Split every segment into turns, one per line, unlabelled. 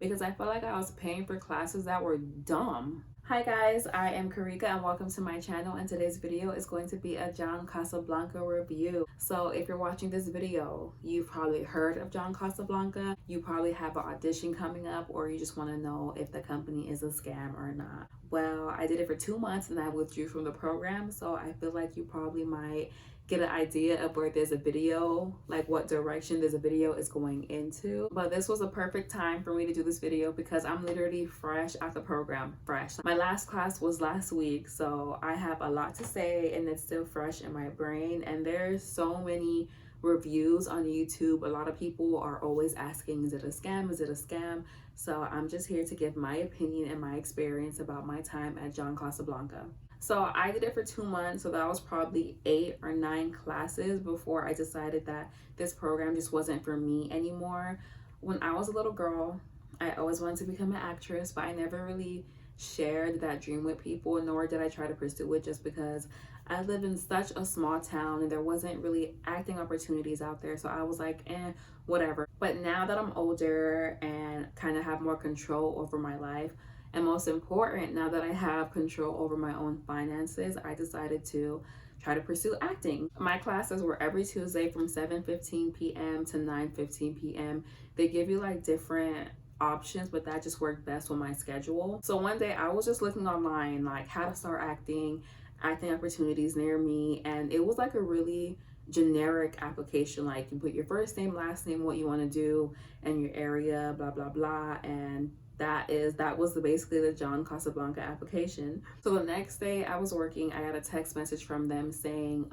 because I felt like I was paying for classes that were dumb. Hi guys, I am Karika and welcome to my channel, and today's video is going to be a John Casablanca review. So if you're watching this video, you've probably heard of John Casablanca, you probably have an audition coming up, or you just want to know if the company is a scam or not. Well, I did it for 2 months and I withdrew from the program, so I feel like you probably might get an idea of where there's a video, like what direction there's a video is going into. But this was a perfect time for me to do this video because I'm literally fresh out the program. Fresh. My last class was last week, so I have a lot to say and it's still fresh in my brain, and there's so many reviews on YouTube. A lot of people are always asking, is it a scam? Is it a scam? So I'm just here to give my opinion and my experience about my time at John Casablanca. So I did it for 2 months, so that was probably 8 or 9 classes before I decided that this program just wasn't for me anymore. When I was a little girl, I always wanted to become an actress, but I never really shared that dream with people, nor did I try to pursue it, just because I live in such a small town and there wasn't really acting opportunities out there. So I was like, whatever. But now that I'm older and kind of have more control over my life, and most important, now that I have control over my own finances, I decided to try to pursue acting. My classes were every Tuesday from 7:15 p.m. to 9:15 p.m. They give you like different options, but that just worked best with my schedule. So one day I was just looking online, like how to start acting opportunities near me, and it was like a really generic application. Like you put your first name, last name, what you want to do, and your area, blah blah blah, and that was basically the John Casablanca application. So the next day I was working, I got a text message from them saying,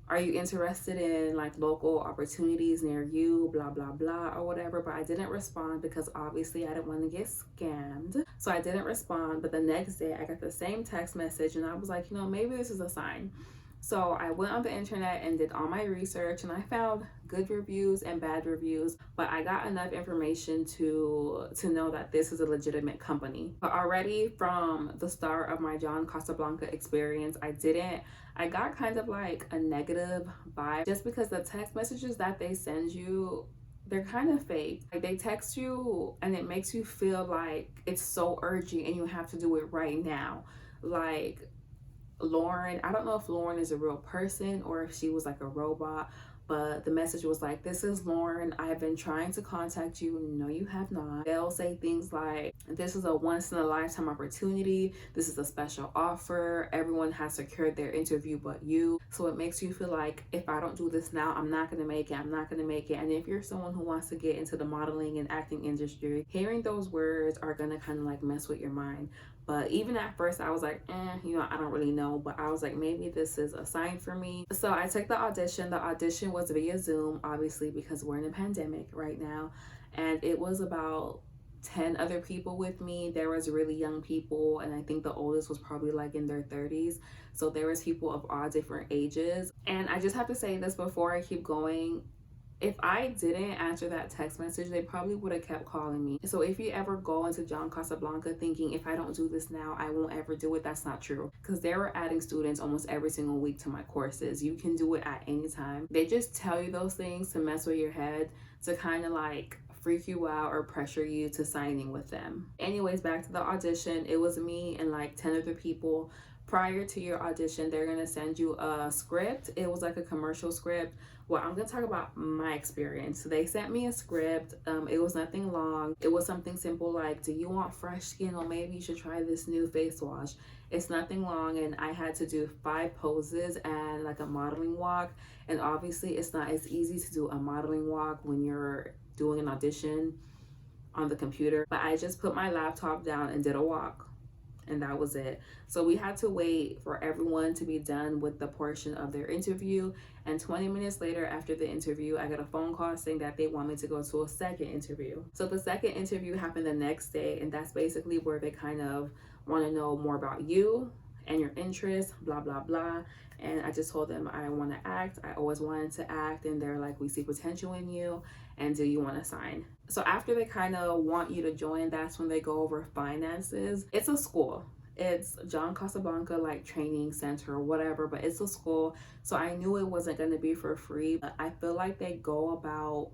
are you interested in like local opportunities near you, blah blah blah, or whatever. But I didn't respond because obviously I didn't want to get scammed, so I didn't respond. But the next day I got the same text message and I was like, maybe this is a sign. So I went on the internet and did all my research, and I found good reviews and bad reviews, but I got enough information to know that this is a legitimate company. But already from the start of my John Casablanca experience, I got kind of like a negative vibe, just because the text messages that they send you, they're kind of fake. Like they text you and it makes you feel like it's so urgent and you have to do it right now. Like Lauren, I don't know if Lauren is a real person or if she was like a robot, but the message was like, this is Lauren, I have been trying to contact you. No, you have not. They'll say things like, this is a once in a lifetime opportunity, this is a special offer, everyone has secured their interview but you. So it makes you feel like, if I don't do this now, I'm not gonna make it, I'm not gonna make it. And if you're someone who wants to get into the modeling and acting industry, hearing those words are gonna kind of like mess with your mind. But even at first I was like, I don't really know. But I was like, maybe this is a sign for me. So I took the audition. The audition was via Zoom, obviously, because we're in a pandemic right now. And it was about 10 other people with me. There was really young people, and I think the oldest was probably like in their 30s. So there was people of all different ages. And I just have to say this before I keep going. If I didn't answer that text message, they probably would have kept calling me. So if you ever go into John Casablanca thinking, if I don't do this now, I won't ever do it, that's not true. Because they were adding students almost every single week to my courses. You can do it at any time. They just tell you those things to mess with your head, to kind of like freak you out or pressure you to signing with them. Anyways, back to the audition. It was me and like 10 other people. Prior to your audition, they're gonna send you a script. It was like a commercial script. Well, I'm gonna talk about my experience. So they sent me a script. It was nothing long. It was something simple like, do you want fresh skin, or maybe you should try this new face wash. It's nothing long, and I had to do 5 poses and like a modeling walk. And obviously it's not as easy to do a modeling walk when you're doing an audition on the computer. But I just put my laptop down and did a walk, and that was it. So we had to wait for everyone to be done with the portion of their interview, and 20 minutes later after the interview, I got a phone call saying that they want me to go to a second interview. So the second interview happened the next day, and that's basically where they kind of want to know more about you and your interests, blah blah blah. And I just told them I want to act, I always wanted to act, and they're like, we see potential in you, and do you want to sign? So after they kind of want you to join, that's when they go over finances. It's a school, it's John Casablanca like training center or whatever, but it's a school, so I knew it wasn't going to be for free. But I feel like they go about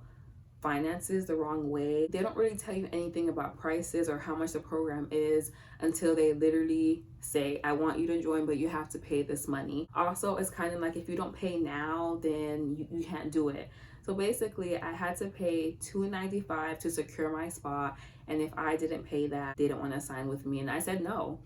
finances the wrong way. They don't really tell you anything about prices or how much the program is until they literally say, I want you to join, but you have to pay this money. Also, it's kind of like if you don't pay now, then you can't do it. So basically, I had to pay $295 to secure my spot, and if I didn't pay that, they didn't want to sign with me, and I said no.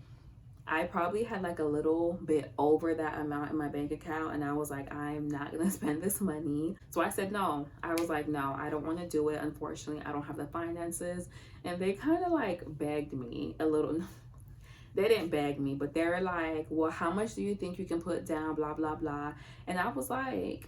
I probably had like a little bit over that amount in my bank account, and I was like, I'm not gonna spend this money. So I said no. I was like, no, I don't want to do it. Unfortunately, I don't have the finances. And they kind of like begged me a little. They didn't beg me, but they're like, well, how much do you think you can put down, blah blah blah. And I was like,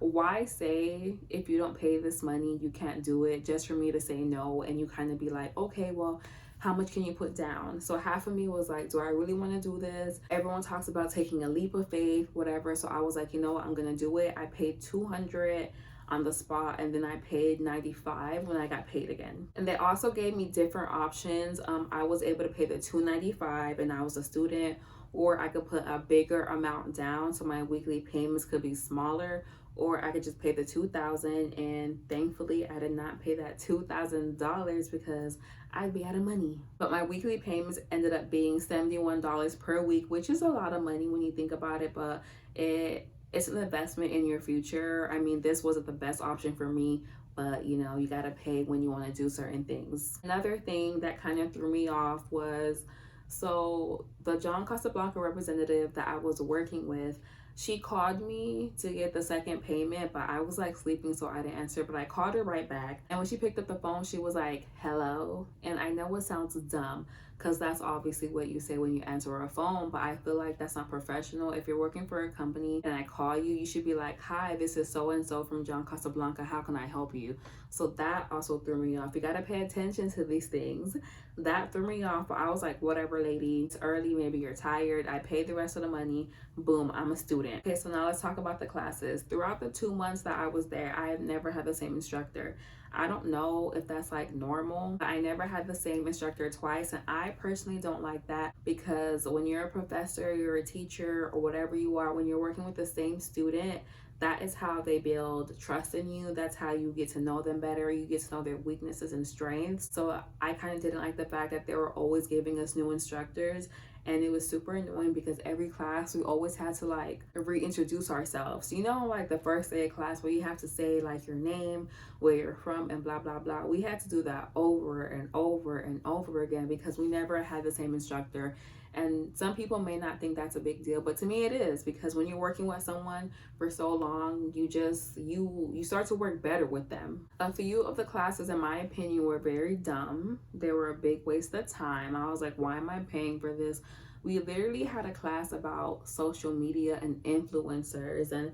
why say if you don't pay this money you can't do it, just for me to say no, and you kind of be like, okay, well, how much can you put down? So half of me was like, do I really want to do this? Everyone talks about taking a leap of faith, whatever. So I was like, you know what, I'm gonna do it. I paid $200 on the spot, and then I paid $95 when I got paid again. And they also gave me different options. I was able to pay the $295 and I was a student, or I could put a bigger amount down so my weekly payments could be smaller, or I could just pay the $2,000. And thankfully I did not pay that $2,000 because I'd be out of money. But my weekly payments ended up being $71 per week, which is a lot of money when you think about it, but it's an investment in your future. I mean, this wasn't the best option for me, but you gotta pay when you want to do certain things. Another thing that kind of threw me off was, so the John Casablanca representative that I was working with, she called me to get the second payment, but I was like sleeping, so I didn't answer. But I called her right back, and when she picked up the phone, she was like, hello. And I know it sounds dumb, because that's obviously what you say when you answer a phone, but I feel like that's not professional. If you're working for a company and I call you, you should be like, hi, this is so and so from John Casablanca, how can I help you? So that also threw me off. You gotta pay attention to these things. That threw me off, but I was like, whatever, lady, it's early, maybe you're tired. I paid the rest of the money. Boom, I'm a student. Okay, so now let's talk about the classes. Throughout the 2 months that I was there, I have never had the same instructor. I don't know if that's like normal, but I never had the same instructor twice, and I personally don't like that, because when you're a professor, you're a teacher, or whatever you are, when you're working with the same student, that is how they build trust in you. That's how you get to know them better. You get to know their weaknesses and strengths. So I kind of didn't like the fact that they were always giving us new instructors, and it was super annoying because every class we always had to like reintroduce ourselves. Like the first day of class where you have to say like your name, where you're from, and blah blah blah. We had to do that over and over and over again because we never had the same instructor. And some people may not think that's a big deal, but to me it is, because when you're working with someone for so long, you start to work better with them. A few of the classes, in my opinion, were very dumb. They were a big waste of time. I was like, why am I paying for this? We literally had a class about social media and influencers, and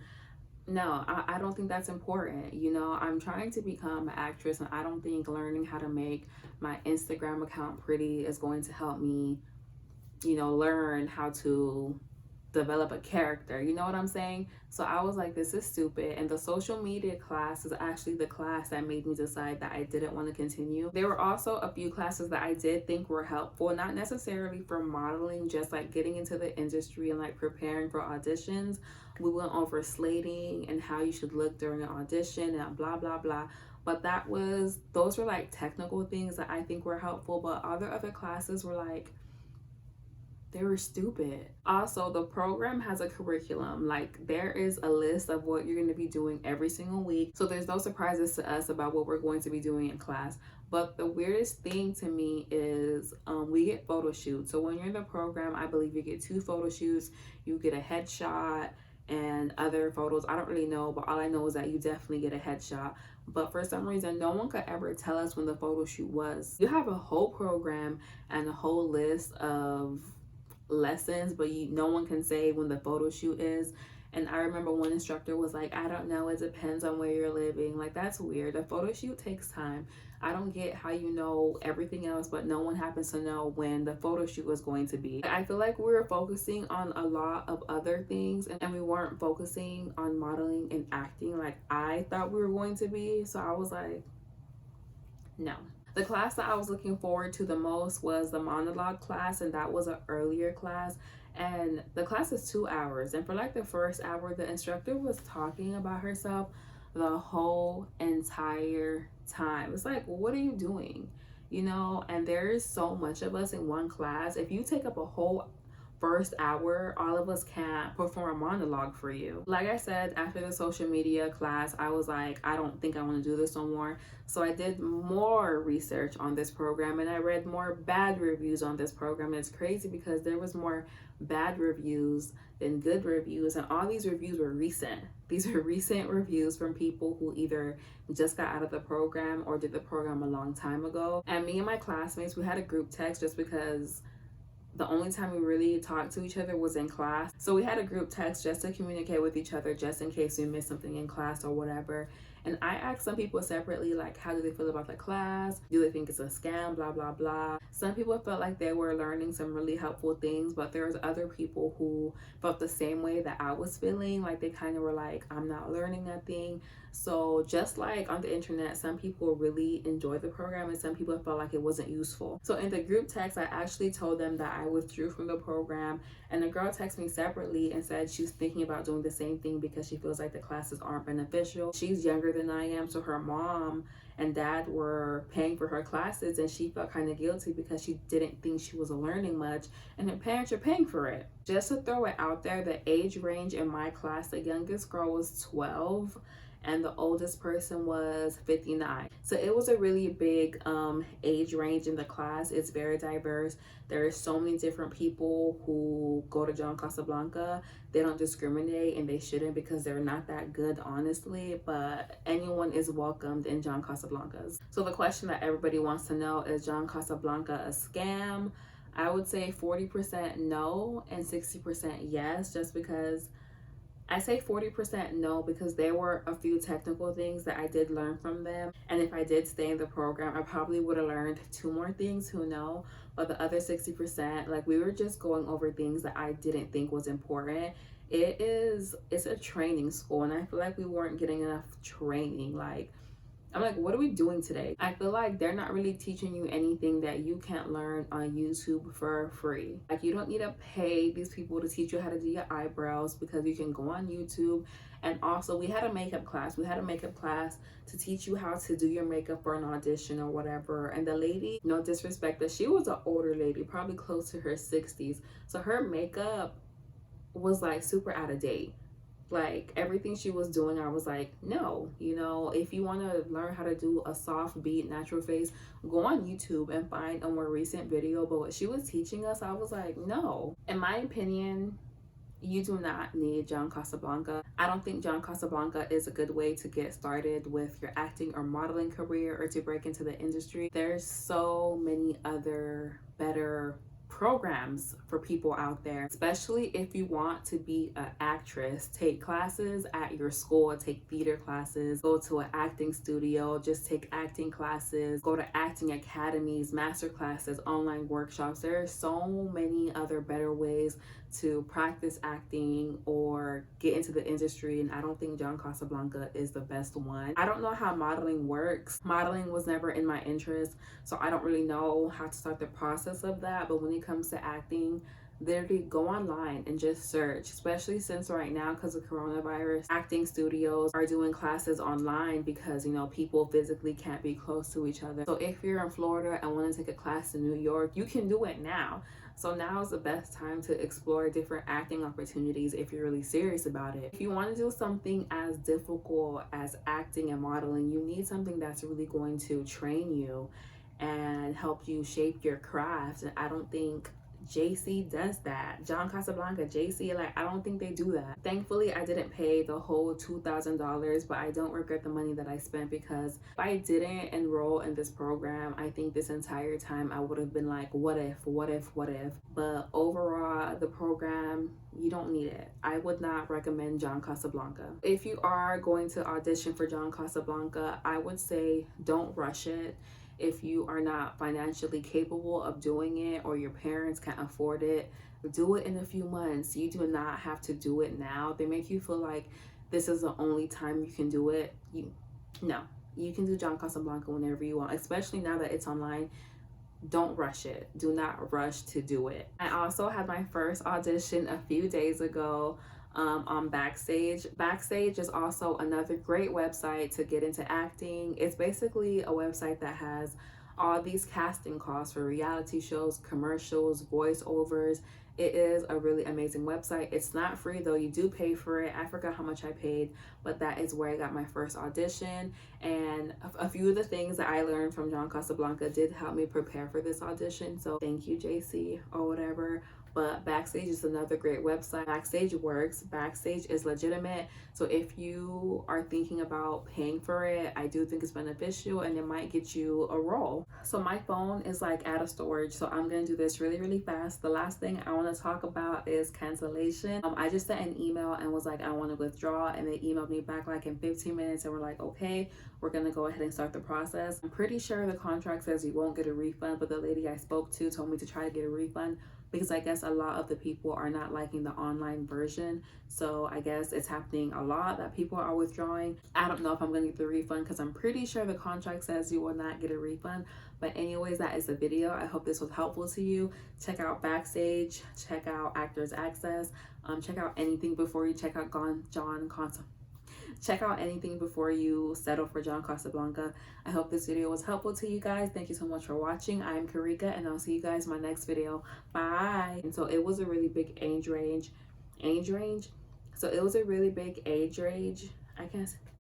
no, I don't think that's important. I'm trying to become an actress, and I don't think learning how to make my Instagram account pretty is going to help me learn how to develop a character. You know what I'm saying? So I was like, this is stupid. And the social media class is actually the class that made me decide that I didn't want to continue. There were also a few classes that I did think were helpful, not necessarily for modeling, just like getting into the industry and like preparing for auditions. We went over slating and how you should look during an audition and blah blah blah. But those were like technical things that I think were helpful, but other classes were like, they were stupid. Also, the program has a curriculum. Like, there is a list of what you're going to be doing every single week. So there's no surprises to us about what we're going to be doing in class. But the weirdest thing to me is we get photo shoots. So when you're in the program, I believe you get 2 photo shoots. You get a headshot and other photos. I don't really know, but all I know is that you definitely get a headshot. But for some reason, no one could ever tell us when the photo shoot was. You have a whole program and a whole list of lessons, but no one can say when the photo shoot is. And I remember one instructor was like, I don't know, it depends on where you're living. Like, that's weird. A photo shoot takes time. I don't get how you know everything else, but no one happens to know when the photo shoot was going to be. I feel like we were focusing on a lot of other things, and we weren't focusing on modeling and acting like I thought we were going to be. So I was like, no. The class that I was looking forward to the most was the monologue class, and that was an earlier class. And the class is 2 hours, and for like the first hour, the instructor was talking about herself, the whole entire time. It's like, what are you doing? You know, and there's so much of us in one class. If you take up a whole first hour, all of us can't perform a monologue for you. Like I said, after the social media class, I was like, I don't think I want to do this no more. So I did more research on this program and I read more bad reviews on this program. It's crazy because there was more bad reviews than good reviews, and all these reviews were recent. These are recent reviews from people who either just got out of the program or did the program a long time ago. And me and my classmates, we had a group text just because the only time we really talked to each other was in class. So we had a group text just to communicate with each other just in case we missed something in class or whatever. And I asked some people separately, like, how do they feel about the class? Do they think it's a scam? Blah, blah, blah. Some people felt like they were learning some really helpful things, but there was other people who felt the same way that I was feeling. Like, they kind of were like, I'm not learning nothing. So just like on the internet, some people really enjoyed the program and some people felt like it wasn't useful. So in the group text, I actually told them that I withdrew from the program, and the girl texted me separately and said she's thinking about doing the same thing because she feels like the classes aren't beneficial. She's younger than I am, so her mom and dad were paying for her classes and she felt kind of guilty because she didn't think she was learning much and her parents are paying for it. Just to throw it out there, the age range in my class, the youngest girl was 12 and the oldest person was 59. So it was a really big age range in the class. It's very diverse. There are so many different people who go to John Casablanca. They don't discriminate, and they shouldn't because they're not that good, honestly, but anyone is welcomed in John Casablancas. So the question that everybody wants to know is John Casablanca a scam? I would say 40% no and 60% yes, just because I say 40% no because there were a few technical things that I did learn from them. And if I did stay in the program, I probably would have learned 2 more things, who know. But the other 60%, like, we were just going over things that I didn't think was important. It's a training school, and I feel like we weren't getting enough training. Like, I'm like, what are we doing today? I feel like they're not really teaching you anything that you can't learn on YouTube for free. Like, you don't need to pay these people to teach you how to do your eyebrows because you can go on YouTube. And also, we had a makeup class. We had a makeup class to teach you how to do your makeup for an audition or whatever. And the lady, no disrespect, but she was an older lady, probably close to her 60s. So her makeup was like super out of date. Like, everything she was doing, I was like, no, you know, if you want to learn how to do a soft beat natural face, go on YouTube and find a more recent video. But what she was teaching us, I was like, no. In my opinion, you do not need John Casablanca. I don't think John Casablanca is a good way to get started with your acting or modeling career or to break into the industry. There's so many other better programs for people out there, especially if you want to be an actress. Take classes at your school, take theater classes, go to an acting studio, just take acting classes, go to acting academies, master classes, online workshops. There are so many other better ways to practice acting or get into the industry, and I don't think John Casablanca is the best one. I don't know how modeling works. Modeling was never in my interest, so I don't really know how to start the process of that. But when it comes to acting, literally go online and just search, especially since right now, because of coronavirus, acting studios are doing classes online because, you know, people physically can't be close to each other. So if you're in Florida and want to take a class in New York, you can do it now. So now is the best time to explore different acting opportunities if you're really serious about it. If you want to do something as difficult as acting and modeling, you need something that's really going to train you and help you shape your craft. And I don't think JC does that. John Casablanca, JC, like, I don't think they do that. Thankfully, I didn't pay the whole $2,000, but I don't regret the money that I spent, because if I didn't enroll in this program, I think this entire time I would have been like, what if? But overall, the program, you don't need it. I would not recommend John Casablanca. If you are going to audition for John Casablanca, I would say don't rush it. If you are not financially capable of doing it or your parents can't afford it, do it in a few months. You do not have to do it now. They make you feel like this is the only time you can do it. No, you can do John Casablanca whenever you want, especially now that it's online. Don't rush it. Do not rush to do it. I also had my first audition a few days ago. on Backstage. Backstage is also another great website to get into acting. It's basically a website that has all these casting calls for reality shows, commercials, voiceovers. It is a really amazing website. It's not free though, you do pay for it. I forgot how much I paid, but that is where I got my first audition. And a few of the things that I learned from John Casablanca did help me prepare for this audition. So thank you, JC, or whatever. But Backstage is another great website. Backstage works. Backstage is legitimate. So if you are thinking about paying for it, I do think it's beneficial and it might get you a role. So my phone is like out of storage, so I'm gonna do this really fast. The last thing I want to talk about is cancellation. I just sent an email and was like, I want to withdraw, and they emailed me back like in 15 minutes and were like, okay, we're gonna go ahead and start the process. I'm pretty sure the contract says you won't get a refund, but the lady I spoke to told me to try to get a refund because I guess a lot of the people are not liking the online version. So I guess it's happening a lot that people are withdrawing. I don't know if I'm gonna get the refund because I'm pretty sure the contract says you will not get a refund. But anyways, that is the video. I hope this was helpful to you. Check out Backstage, check out Actors Access, check out anything before you check out check out anything before you settle for John Casablanca. I hope this video was helpful to you guys. Thank you so much for watching. I'm Karika, and I'll see you guys in my next video. Bye. And so it was a really big age range. So it was a really big age range, I guess.